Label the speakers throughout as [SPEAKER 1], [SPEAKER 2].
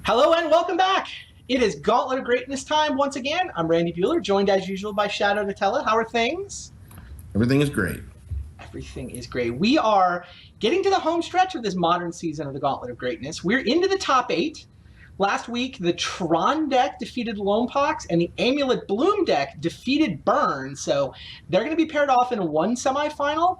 [SPEAKER 1] Hello and welcome back. It is Gauntlet of Greatness time once again. I'm Randy Buehler, joined as usual by Shadow Nutella. How are things?
[SPEAKER 2] Everything is great.
[SPEAKER 1] Everything is great. We are getting to the home stretch of this modern season of the Gauntlet of Greatness. We're into the top 8. Last week, the Tron deck defeated Lonepox, and the Amulet Bloom deck defeated Burn. So they're going to be paired off in one semifinal.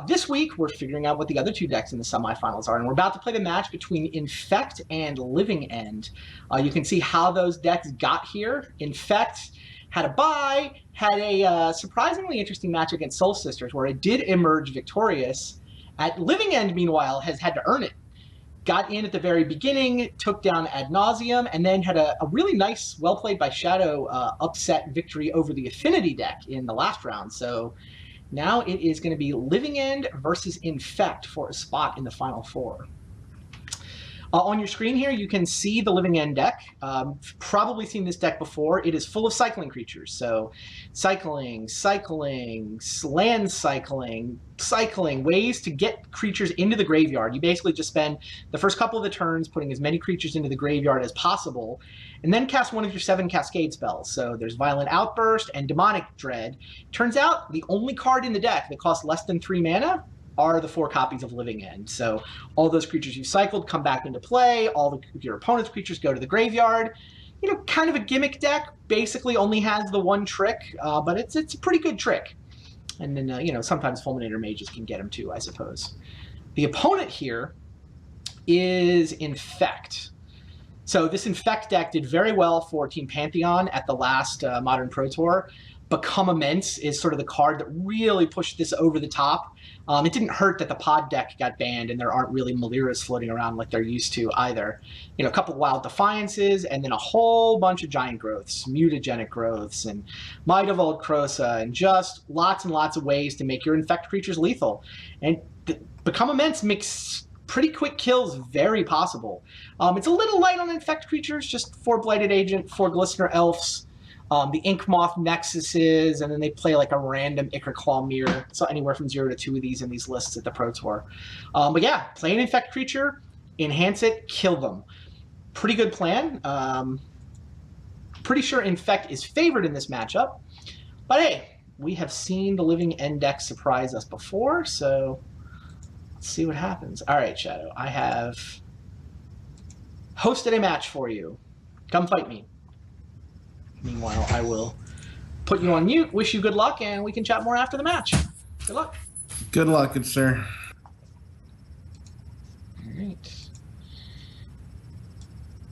[SPEAKER 1] This week, we're figuring out what the other two decks in the semifinals are, and we're about to play the match between Infect and Living End. You can see how those decks got here. Infect had a bye, had a surprisingly interesting match against Soul Sisters, where it did emerge victorious. At Living End, meanwhile, has had to earn it. Got in at the very beginning, took down Ad Nauseam, and then had a really nice, well played by Shadow, upset victory over the Affinity deck in the last round. So now it is going to be Living End versus Infect for a spot in the Final Four. On your screen here, you can see the Living End deck. Probably seen this deck before. It is full of cycling creatures. So cycling, land cycling, ways to get creatures into the graveyard. You basically just spend the first couple of the turns putting as many creatures into the graveyard as possible, and then cast one of your 7 Cascade spells. So there's Violent Outburst and Demonic Dread. Turns out the only card in the deck that costs less than 3 mana are the 4 copies of Living End. So all those creatures you cycled come back into play, all your opponent's creatures go to the graveyard. You know, kind of a gimmick deck, basically only has the one trick, but it's a pretty good trick. And then, you know, sometimes Fulminator Mages can get them too, I suppose. The opponent here is Infect. So this Infect deck did very well for Team Pantheon at the last Modern Pro Tour. Become Immense is sort of the card that really pushed this over the top. It didn't hurt that the pod deck got banned and there aren't really Maliras floating around like they're used to either. You know, a couple of Wild Defiances and then a whole bunch of Giant Growths, Mutagenic Growths, and Might of Old Krosa, and just lots and lots of ways to make your Infect creatures lethal. And Become Immense makes pretty quick kills very possible. It's a little light on Infect creatures, just 4 Blighted Agent, 4 Glistener Elves, the Ink Moth Nexuses, and then they play like a random Ichor Mirror. So anywhere from 0 to 2 of these in these lists at the Pro Tour. But yeah, play an Infect creature, enhance it, kill them. Pretty good plan. Pretty sure Infect is favored in this matchup. But hey, we have seen the Living End deck surprise us before, so let's see what happens. All right, Shadow, I have hosted a match for you. Come fight me. Meanwhile, I will put you on mute, wish you good luck, and we can chat more after the match. Good luck.
[SPEAKER 2] Good luck, good sir.
[SPEAKER 1] All right.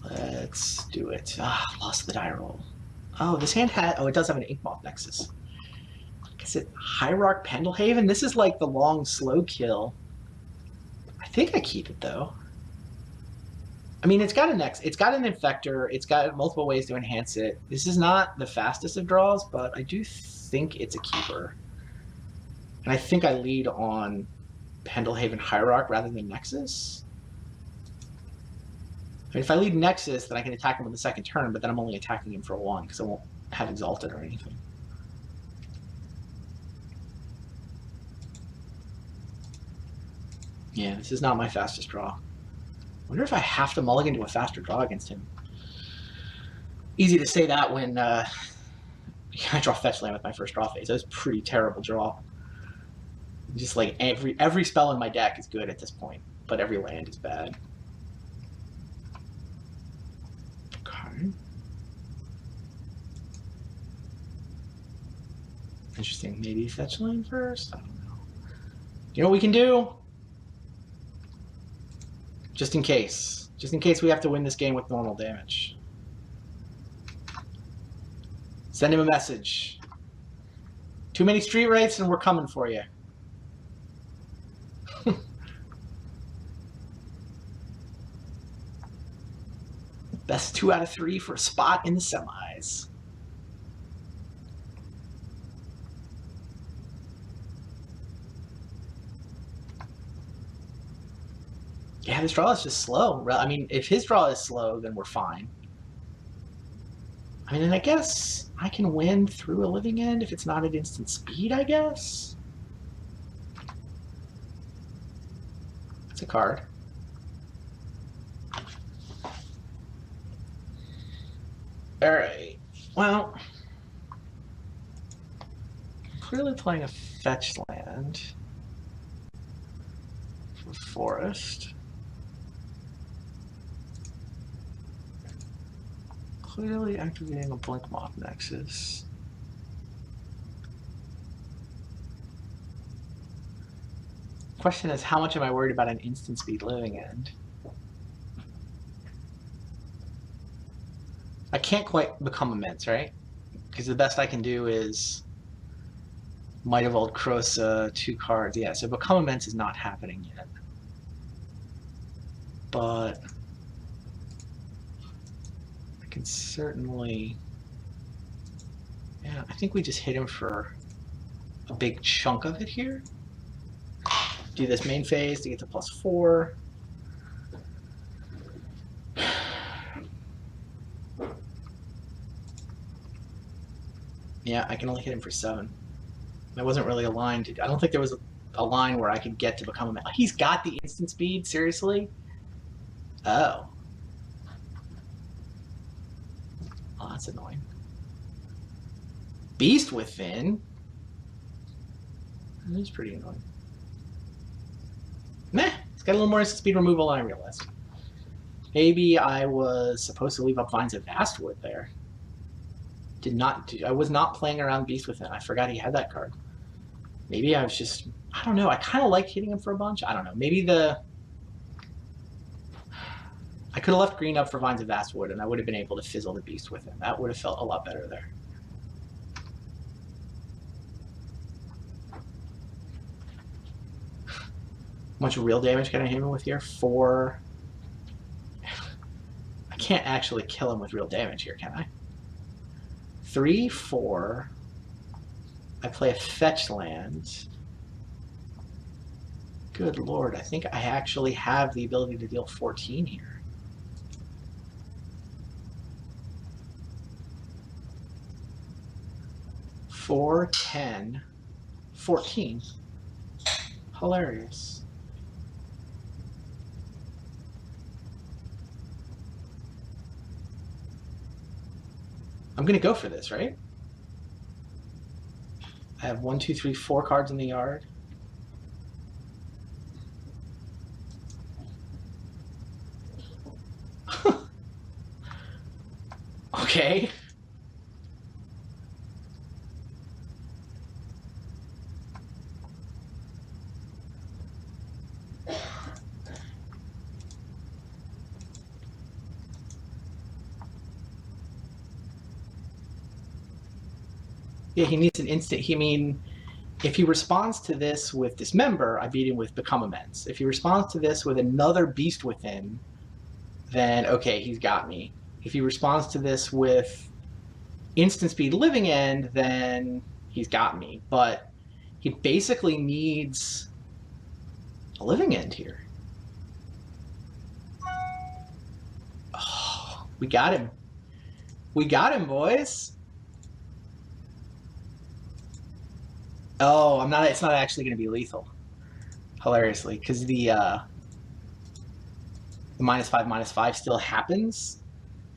[SPEAKER 1] Let's do it. Lost the die roll. Oh, this hand had... Oh, it does have an Inkmoth Nexus. Is it Hierarch Pendelhaven? This is like the long, slow kill. I think I keep it, though. I mean, it's got an Infector. It's got multiple ways to enhance it. This is not the fastest of draws, but I do think it's a keeper. And I think I lead on Pendelhaven Hierarch rather than Nexus. I mean, if I lead Nexus, then I can attack him on the second turn, but then I'm only attacking him for 1 because I won't have Exalted or anything. Yeah, this is not my fastest draw. I wonder if I have to mulligan to a faster draw against him. Easy to say that when I draw Fetch Land with my first draw phase. That was a pretty terrible draw. Just like every spell in my deck is good at this point, but every land is bad. Okay. Interesting. Maybe Fetch Land first? I don't know. You know what we can do? Just in case. Just in case we have to win this game with normal damage. Send him a message. Too many street wraiths and we're coming for you. Best 2 out of 3 for a spot in the semis. Yeah, this draw is just slow. I mean, if his draw is slow, then we're fine. I mean, and I guess I can win through a Living End if it's not at instant speed, I guess. It's a card. Well, clearly playing a fetch land for forest. Clearly activating a Blink Moth Nexus. Question is, how much am I worried about an instant speed living end? I can't quite become immense, right? Because the best I can do is Might of Old Krosa, 2 cards. Yeah, so become immense is not happening yet. But I can certainly... Yeah, I think we just hit him for a big chunk of it here. Do this main phase to get to +4. Yeah, I can only hit him for 7. I wasn't really aligned to... I don't think there was a line where I could get to become a... He's got the instant speed? Seriously? Oh. Oh, that's annoying. Beast Within? That's pretty annoying. Meh. It's got a little more instant speed removal than I realized. Maybe I was supposed to leave up Vines of Vastwood there. I was not playing around Beast Within. I forgot he had that card. Maybe I was just... I don't know. I kind of like hitting him for a bunch. I don't know. Maybe the... I could have left green up for Vines of Vastwood, and I would have been able to fizzle the Beast Within. That would have felt a lot better there. How much real damage can I hit him with here? 4. I can't actually kill him with real damage here, can I? 3, 4. I play a fetch land. Good lord, I think I actually have the ability to deal 14 here. Four, 10, 14. Hilarious. I'm gonna go for this, right? I have 1, 2, 3, 4 cards in the yard. Okay. Yeah, he needs an instant. If he responds to this with Dismember, I beat him with Become Immense. If he responds to this with another Beast Within, then okay, he's got me. If he responds to this with Instant Speed Living End, then he's got me. But he basically needs a Living End here. Oh, we got him. We got him, boys. Oh, it's not actually going to be lethal. Hilariously, because the -5/-5 still happens.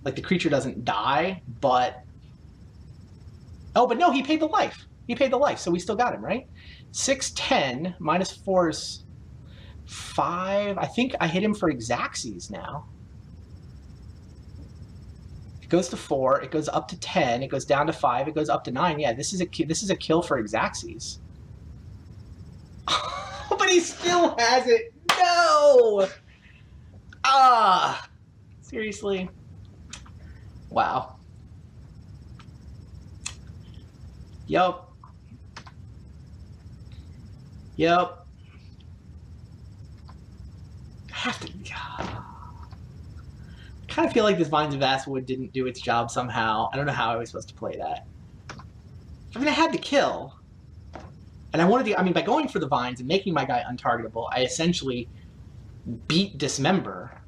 [SPEAKER 1] Like, the creature doesn't die, but... Oh, but no, he paid the life. He paid the life, so we still got him, right? 6, 10, -4 is 5. I think I hit him for Xaxes now. It goes to 4, it goes up to 10, it goes down to 5, it goes up to 9. Yeah, this is a kill for Xaxes. But he still has it. No! Ah! Seriously? Wow. Yup. Yup. I have to... I kind of feel like this Vines of Vastwood didn't do its job somehow. I don't know how I was supposed to play that. I mean, I had to kill. And I wanted to... I mean, by going for the Vines and making my guy untargetable, I essentially beat Dismember.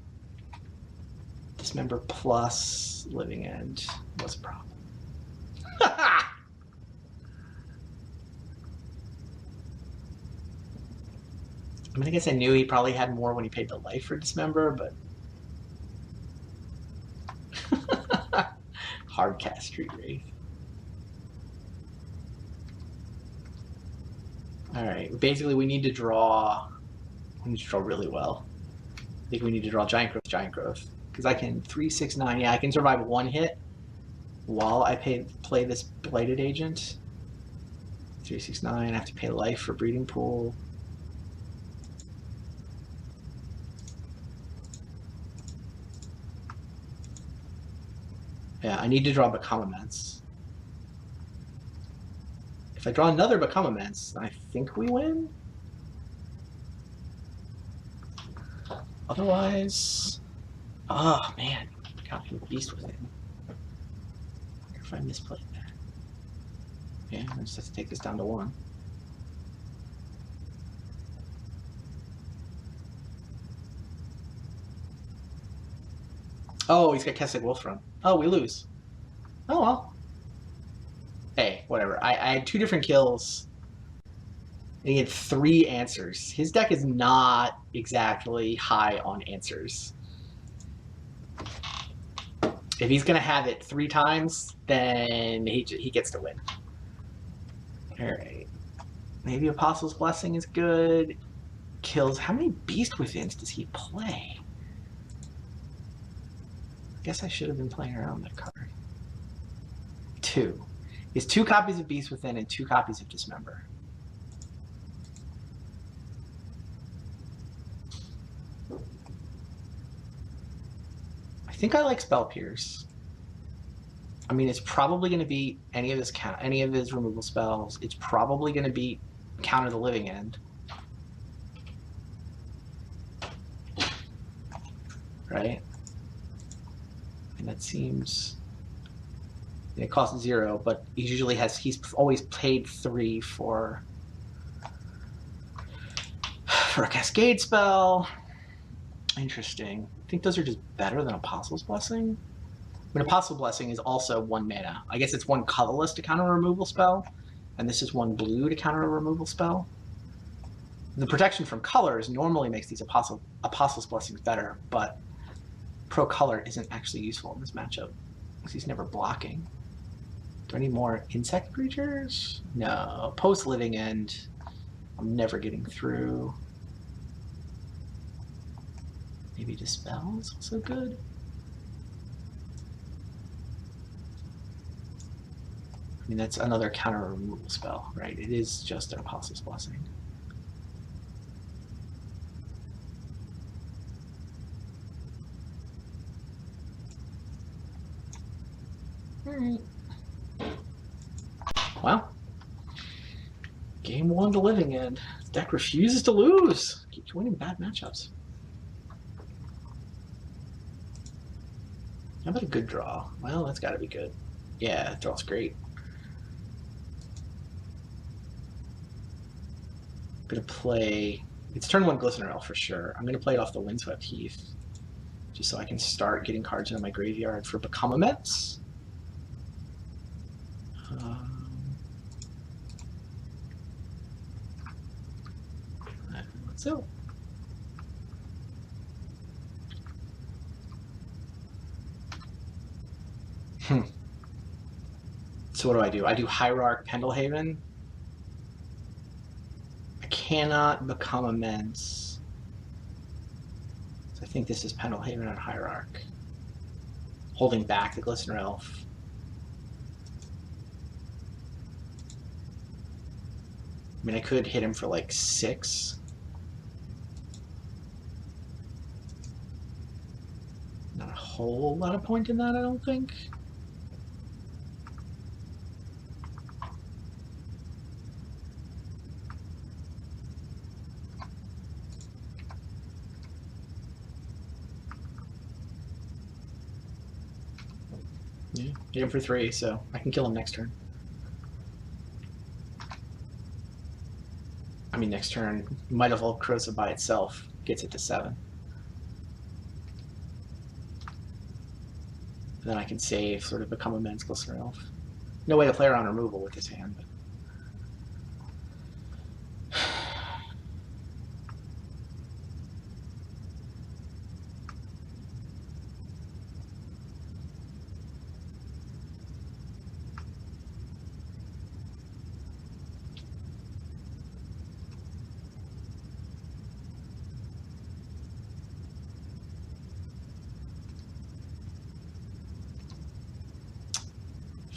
[SPEAKER 1] Dismember plus Living End was a problem. I mean, I guess I knew he probably had more when he paid the life for Dismember, but... Hardcast Street Wraith. Alright, basically we need to draw... We need to draw really well. I think we need to draw Giant Growth. Because I can 3, 6, 9. Yeah, I can survive one hit while I play this Blighted Agent. 3, 6, 9. I have to pay life for Breeding Pool. Yeah, I need to draw Become Immense. If I draw another Become Immense, I think we win. Otherwise... Oh, man. Got me Beast Within. I wonder if I misplayed that. Yeah, I just have to take this down to 1. Oh, he's got Kessig Wolfram. Oh, we lose. Oh, well. Hey, whatever. I had 2 different kills. And he had 3 answers. His deck is not exactly high on answers. If he's going to have it 3 times, then he gets to win. Alright. Maybe Apostle's Blessing is good. Kills. How many Beast Withins does he play? I guess I should have been playing around that card. 2. He has 2 copies of Beast Within and 2 copies of Dismember. I think I like Spell Pierce. I mean, it's probably going to beat any of his removal spells. It's probably going to beat Counter the Living End. Right? And that seems... It costs 0, but he's always paid 3 for a Cascade spell. Interesting. I think those are just better than Apostle's Blessing. I mean, Apostle's Blessing is also 1 mana. I guess it's 1 colorless to counter a removal spell, and this is 1 blue to counter a removal spell. The protection from colors normally makes these Apostle's Blessings better, but Pro Color isn't actually useful in this matchup because he's never blocking. Are there any more insect creatures? No. Post Living End, I'm never getting through. Maybe Dispel is also good. I mean, that's another counter removal spell, right? It is just an Apostle's Blessing. Alright. Well, game 1 to Living End. This deck refuses to lose. Keeps winning bad matchups. How about a good draw? Well, that's got to be good. Yeah, draw's great. I'm going to play... It's turn 1 Glistener Elf for sure. I'm going to play it off the Windswept Heath, just so I can start getting cards into my graveyard for Become Immense. So... So what do? I do Hierarch Pendelhaven. I cannot Become Immense. So I think this is Pendelhaven and Hierarch. Holding back the Glistener Elf. I mean, I could hit him for like 6. Not a whole lot of point in that, I don't think. Yeah, hit him for 3, so I can kill him next turn. I mean, next turn, Might of Old Krosa by itself gets it to 7. And then I can save, sort of Become Immense, Glistener Elf. No way to play around removal with this hand, but...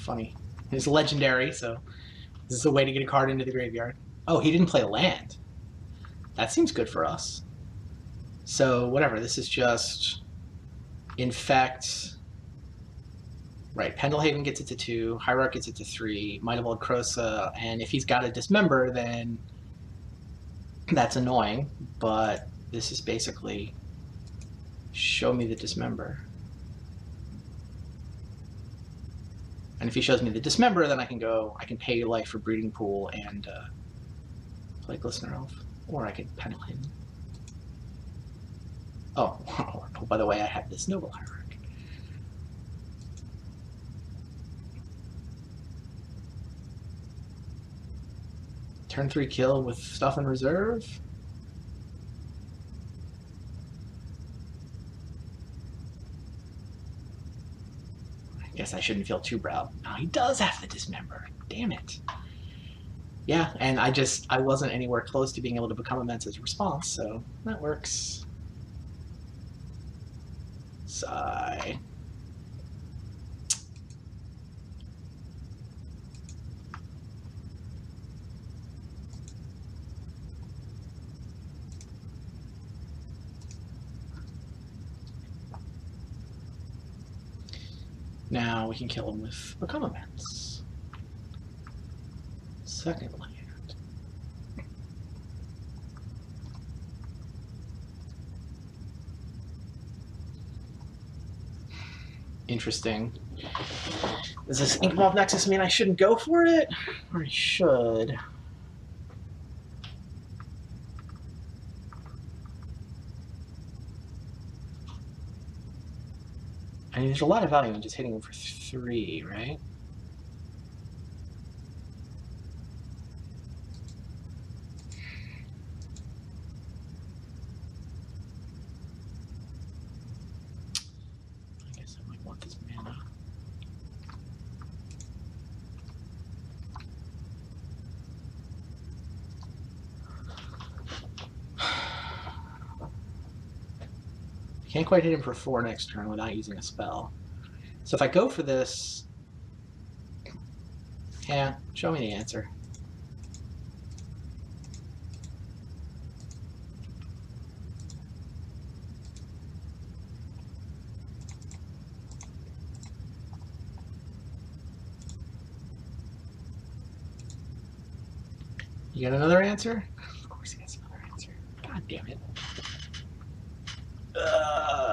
[SPEAKER 1] Funny. It's legendary, so this is a way to get a card into the graveyard. Oh, he didn't play a land. That seems good for us. So, whatever. This is just Infect. Right. Pendelhaven gets it to 2. Hierarch gets it to 3. Might of Old Crosa. And if he's got a Dismember, then that's annoying. But this is basically show me the Dismember. And if he shows me the Dismember, then I can pay life for Breeding Pool and play Glistener Elf. Or I could Pendelhaven. Oh, by the way, I have this Noble Hierarch. Turn 3 kill with stuff in reserve. I guess I shouldn't feel too proud. No, he does have the Dismember. Damn it. Yeah, and I wasn't anywhere close to being able to become immense as a response, so that works. Sigh. Now we can kill him with Become Immense. Second land. Interesting. Does this Inkmoth Nexus mean I shouldn't go for it? Or I should? I mean, there's a lot of value in just hitting him for 3, right? I guess I might want this mana. Can't quite hit him for 4 next turn without using a spell. So if I go for this... Yeah, show me the answer. You got another answer? Of course he has another answer. God damn it.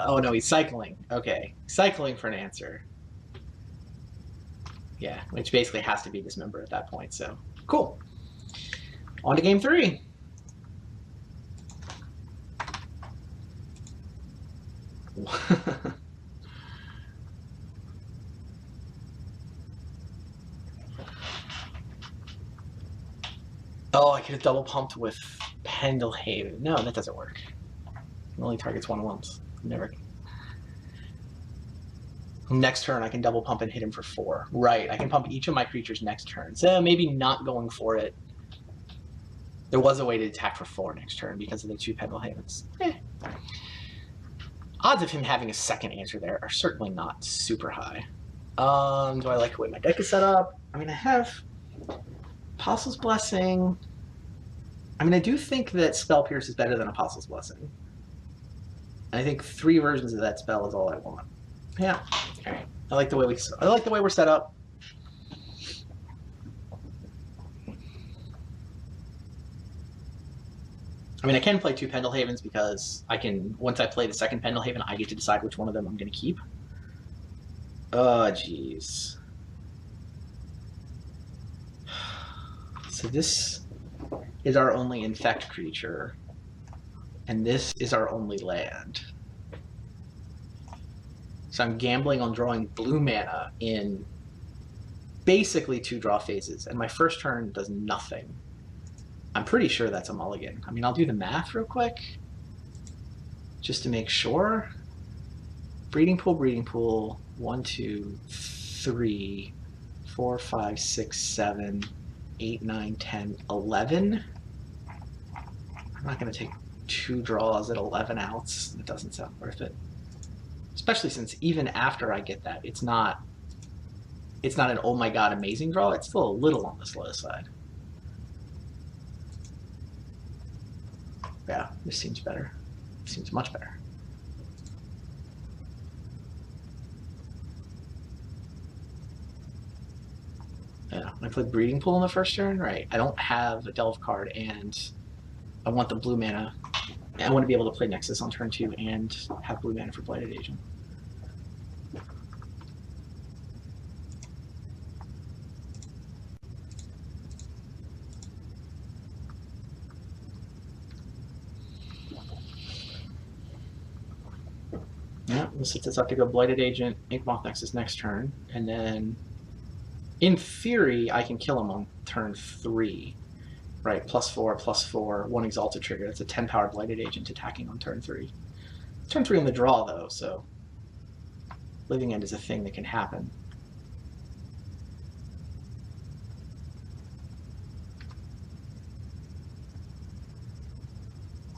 [SPEAKER 1] Oh no, he's cycling. Okay, cycling for an answer. Yeah, which basically has to be Dismember at that point, so cool. On to game 3. Oh, I could have double pumped with Pendelhaven. No, that doesn't work. It only targets 1 once. Never. Next turn, I can double pump and hit him for 4. Right, I can pump each of my creatures next turn. So maybe not going for it. There was a way to attack for 4 next turn because of the 2 Pendelhavens. Odds of him having a second answer there are certainly not super high. Do I like the way my deck is set up? I mean, I have Apostle's Blessing. I mean, I do think that Spell Pierce is better than Apostle's Blessing. And I think 3 versions of that spell is all I want. Yeah. All right. I like the way we're set up. I mean, I can play 2 Pendelhavens because I can. Once I play the second Pendelhaven, I get to decide which one of them I'm going to keep. Oh, jeez. So this is our only Infect creature, and this is our only land. So I'm gambling on drawing blue mana in basically 2 draw phases, and my first turn does nothing. I'm pretty sure that's a mulligan. I mean, I'll do the math real quick, just to make sure. Breeding pool, 1, 2, 3, 4, 5, 6, 7, 8, 9, 10, 11. I'm not going to take 2 draws at 11 outs. That doesn't sound worth it. Especially since even after I get that, it's not it's not an oh my god amazing draw. It's still a little on the slow side. Yeah, this seems better. Seems much better. Yeah, I played Breeding Pool in the first turn, right? I don't have a Delve card, and I want the blue mana. I want to be able to play Nexus on turn 2 and have blue mana for Blighted Agent. Yeah, we'll set this up to go Blighted Agent, Inkmoth Nexus next turn, and then in theory, I can kill him on turn 3. Right, +4/+4, 1 Exalted trigger. That's a 10 power Blighted Agent attacking on turn 3. Turn 3 on the draw, though, so Living End is a thing that can happen.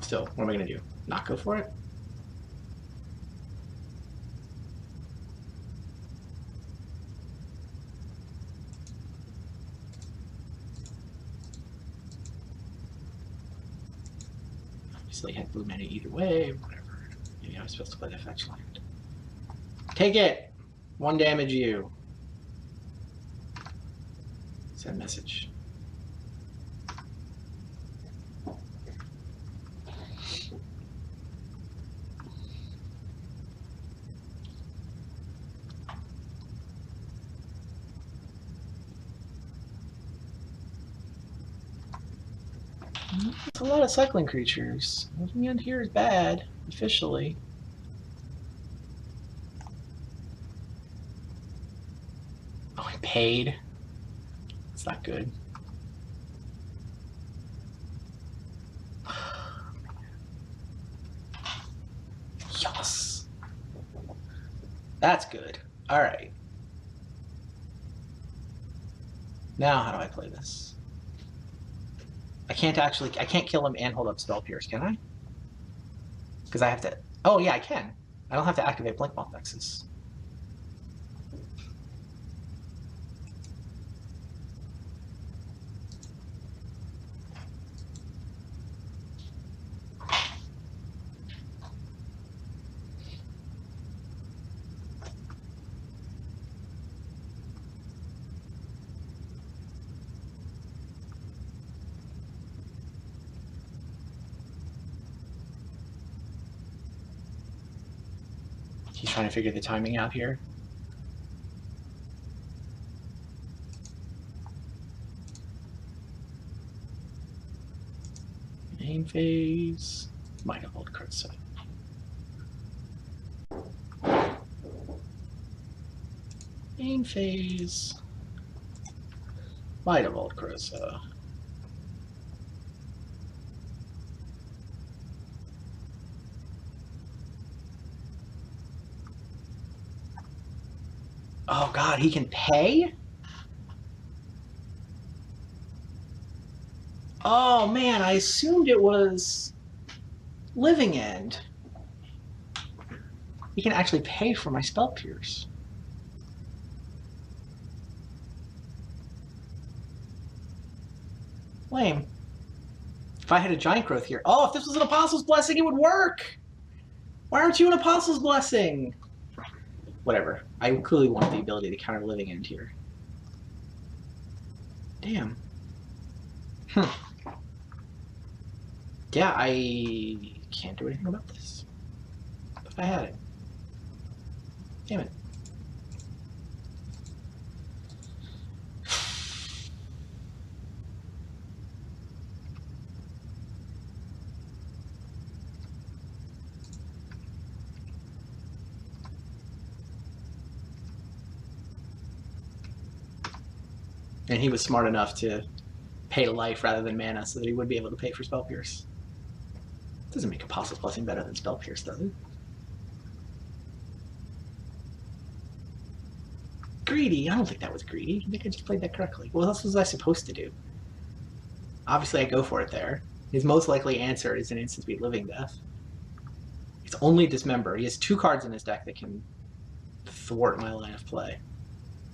[SPEAKER 1] Still, what am I going to do? Not go for it? Obviously, I had blue mana either way, whatever. Maybe I was supposed to play the fetch land. Take it! 1 damage you. Send message. It's a lot of cycling creatures. Living End here is bad, officially. Oh, I paid. It's not good. Yes. That's good. All right. Now, how do I play this? I can't kill him and hold up Spell Pierce, can I? Because I have to. Oh, yeah, I can. I don't have to activate Blinkmoth Nexus. He's trying to figure the timing out here. Main phase. Might have old cards. Main phase. Might have old Crosa. Oh god, he can pay? Oh man, I assumed it was Living End. He can actually pay for my Spell Pierce. Lame. If I had a Giant Growth here. Oh, if this was an Apostle's Blessing, it would work! Why aren't you an Apostle's Blessing? Whatever. I clearly want the ability to counter Living End here. Damn. Yeah, I can't do anything about this. If I had it. Damn it. And he was smart enough to pay life rather than mana so that he would be able to pay for Spell Pierce. Doesn't make Apostle's Blessing better than Spell Pierce, does it? Greedy? I don't think that was greedy. I think I just played that correctly. What else was I supposed to do? Obviously, I go for it there. His most likely answer is an instant speed Living Death. It's only Dismember. He has 2 cards in his deck that can thwart my line of play.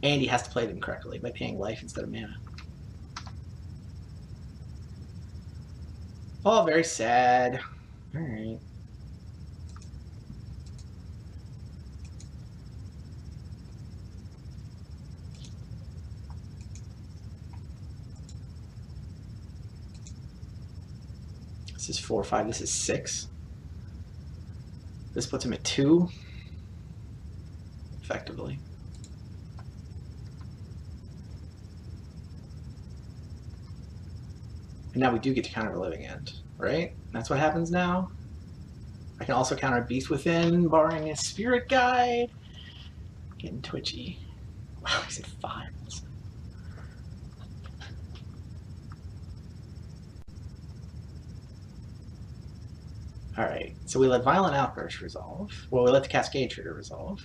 [SPEAKER 1] And he has to play them correctly by paying life instead of mana. Oh, very sad. All right. This is 4 or 5. This is 6. This puts him at 2. Effectively. And now we do get to counter a Living End, right? That's what happens now. I can also counter a Beast Within, barring a Spirit Guide. Getting twitchy. Wow, he's at 5. Alright, so we let Violent Outburst resolve. Well, we let the Cascade trigger resolve.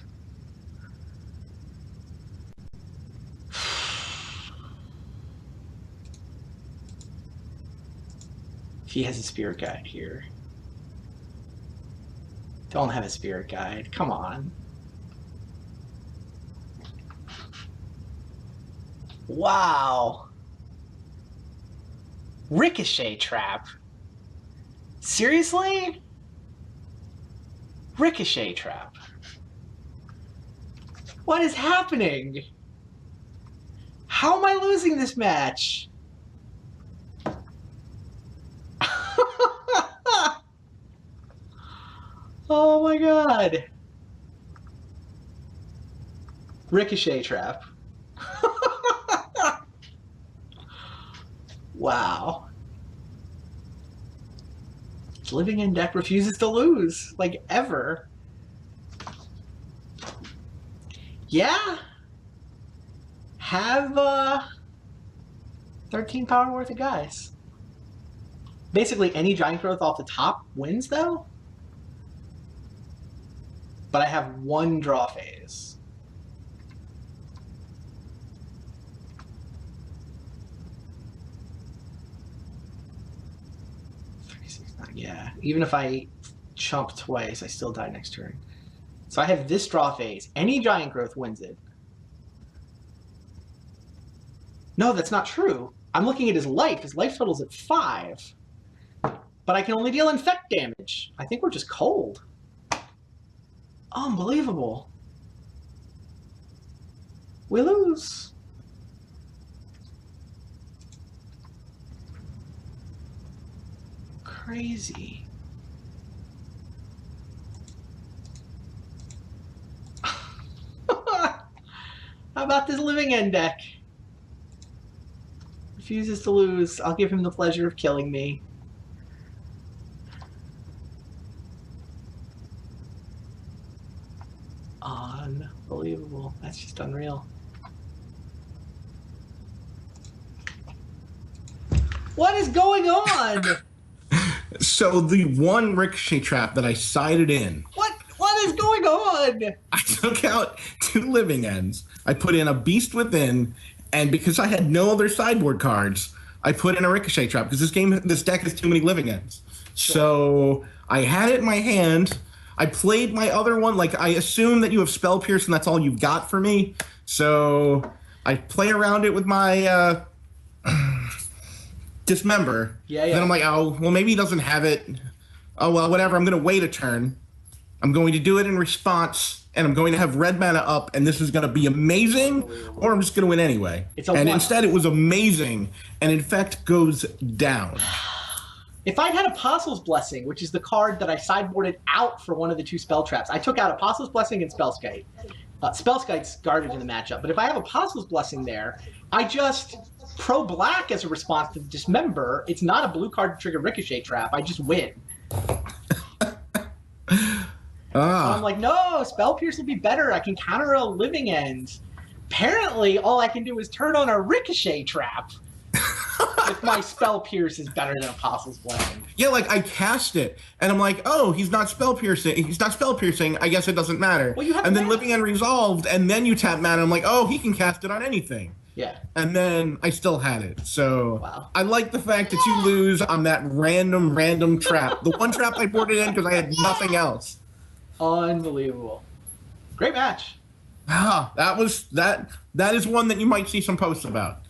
[SPEAKER 1] He has a Spirit Guide here. Don't have a Spirit Guide. Come on. Wow. Ricochet Trap. Seriously? Ricochet Trap. What is happening? How am I losing this match? Oh my god. Ricochet Trap. Wow. Living End deck refuses to lose, like ever. Yeah. Have 13 power worth of guys. Basically any Giant Growth off the top wins though. But I have 1 draw phase. Yeah, even if I chump twice, I still die next turn. So I have this draw phase. Any Giant Growth wins it. No, that's not true. I'm looking at his life. His life total's at 5. But I can only deal Infect damage. I think we're just cold. Unbelievable. We lose. Crazy. How about this Living End deck? Refuses to lose. I'll give him the pleasure of killing me. Unbelievable. That's just unreal. What is going on?
[SPEAKER 2] So the one Ricochet Trap that I sided in.
[SPEAKER 1] What is going on?
[SPEAKER 2] I took out 2 Living Ends. I put in a Beast Within, and because I had no other sideboard cards, I put in a Ricochet Trap because this deck has too many Living Ends. Sure. So I had it in my hand. I played my other one. Like, I assume that you have Spell Pierce and that's all you've got for me. So I play around it with my Dismember.
[SPEAKER 1] Yeah.
[SPEAKER 2] Then I'm like, oh, well, maybe he doesn't have it. Oh, well, whatever. I'm going to wait a turn. I'm going to do it in response, and I'm going to have red mana up, and this is going to be amazing, or I'm just going to win anyway. And instead, it was amazing, and Infect goes down.
[SPEAKER 1] If I'd had Apostle's Blessing, which is the card that I sideboarded out for one of the 2 spell traps, I took out Apostle's Blessing and Spellskite. Spellskite's garbage in the matchup, but if I have Apostle's Blessing there, I just pro-black as a response to the Dismember. It's not a blue card to trigger Ricochet Trap. I just win. So I'm like, no, Spell Pierce will be better. I can counter a Living End. Apparently, all I can do is turn on a Ricochet Trap. If my Spell Pierce is better than Apostle's Blessing.
[SPEAKER 2] Yeah, like, I cast it, and I'm like, oh, he's not Spell Piercing. He's not Spell Piercing. I guess it doesn't matter.
[SPEAKER 1] Well, you have
[SPEAKER 2] and then
[SPEAKER 1] mana.
[SPEAKER 2] Living End resolved, and then you tap mana. I'm like, oh, he can cast it on anything.
[SPEAKER 1] Yeah.
[SPEAKER 2] And then I still had it. So
[SPEAKER 1] wow.
[SPEAKER 2] I like the fact that you lose on that random trap. The one trap I boarded in because I had nothing else.
[SPEAKER 1] Unbelievable. Great match.
[SPEAKER 2] That is one that you might see some posts about.